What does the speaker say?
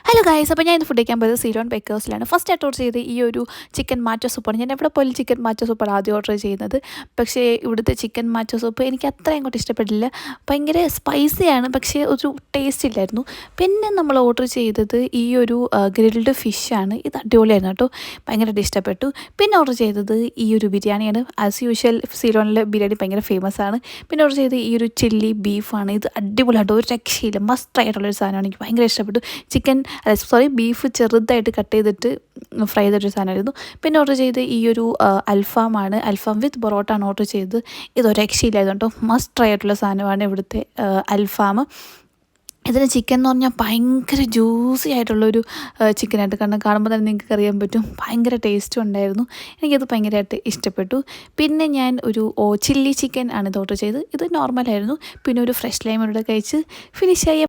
Hello guys, അപ്പോൾ ഞാൻ ഇന്ന് ഫുഡ് കഴിക്കാൻ പോയത് സിലോൺ ബേക്കേഴ്സിലാണ്. ഫസ്റ്റ് ആയിട്ട് ഓർഡർ ചെയ്ത് ഈ ഒരു ചിക്കൻ മാച്ചോ സൂപ്പാണ്. ഞാൻ എവിടെ പോലും ചിക്കൻ മാച്ചോ സൂപ്പാണ് ആദ്യം ഓർഡർ ചെയ്യുന്നത്. പക്ഷേ ഇവിടുത്തെ ചിക്കൻ മാച്ചോ സൂപ്പ് എനിക്ക് അത്ര അങ്ങോട്ട് ഇഷ്ടപ്പെട്ടില്ല. ഭയങ്കര സ്പൈസിയാണ്, പക്ഷേ ഒരു ടേസ്റ്റ് ഇല്ലായിരുന്നു. പിന്നെ നമ്മൾ ഓർഡർ ചെയ്തത് ഈ ഒരു ഗ്രിൽഡ് ഫിഷാണ്. ഇത് അടിപൊളിയായിരുന്നു കേട്ടോ, ഭയങ്കരമായിട്ട് ഇഷ്ടപ്പെട്ടു. പിന്നെ ഓർഡർ ചെയ്തത് ഈ ഒരു ബിരിയാണിയാണ്. ആസ് യൂഷ്വൽ സിലോണിലെ ബിരിയാണി ഭയങ്കര ഫേമസ് ആണ്. പിന്നെ ഓർഡർ ചെയ്തത് ഈ ഒരു ചില്ലി ബീഫാണ്. ഇത് അടിപൊളിയായിട്ട് ഒരു രക്ഷയില്ല, മസ്റ്റ് ആയിട്ടുള്ളൊരു സാധനമാണ്. എനിക്ക് ഭയങ്കര ഇഷ്ടപ്പെട്ടു. ബീഫ് ചെറുതായിട്ട് കട്ട് ചെയ്തിട്ട് ഫ്രൈ ചെയ്തൊരു സാധനമായിരുന്നു. പിന്നെ ഓർഡർ ചെയ്ത് ഈ ഒരു അൽഫാമാണ്. അൽഫാം വിത്ത് പൊറോട്ട ആണ് ഓർഡർ ചെയ്തത്. ഇതൊരു രക്ഷയില്ലായിരുന്നു കേട്ടോ, മസ്റ്റ് ട്രൈ ആയിട്ടുള്ള സാധനമാണ് ഇവിടുത്തെ അൽഫാം. ഇതിന് ചിക്കൻ എന്ന് പറഞ്ഞാൽ ഭയങ്കര ജ്യൂസി ആയിട്ടുള്ളൊരു ചിക്കനായിട്ട്, കാരണം കാണുമ്പോൾ തന്നെ നിങ്ങൾക്ക് അറിയാൻ പറ്റും. ഭയങ്കര ടേസ്റ്റും ഉണ്ടായിരുന്നു. എനിക്കത് ഭയങ്കരമായിട്ട് ഇഷ്ടപ്പെട്ടു. പിന്നെ ഞാൻ ഒരു ചില്ലി ചിക്കൻ ആണ് ഇത് ഓർഡർ ചെയ്ത്. ഇത് നോർമലായിരുന്നു. പിന്നെ ഒരു ഫ്രഷ് ലൈമോടെ കഴിച്ച് ഫിനിഷായി.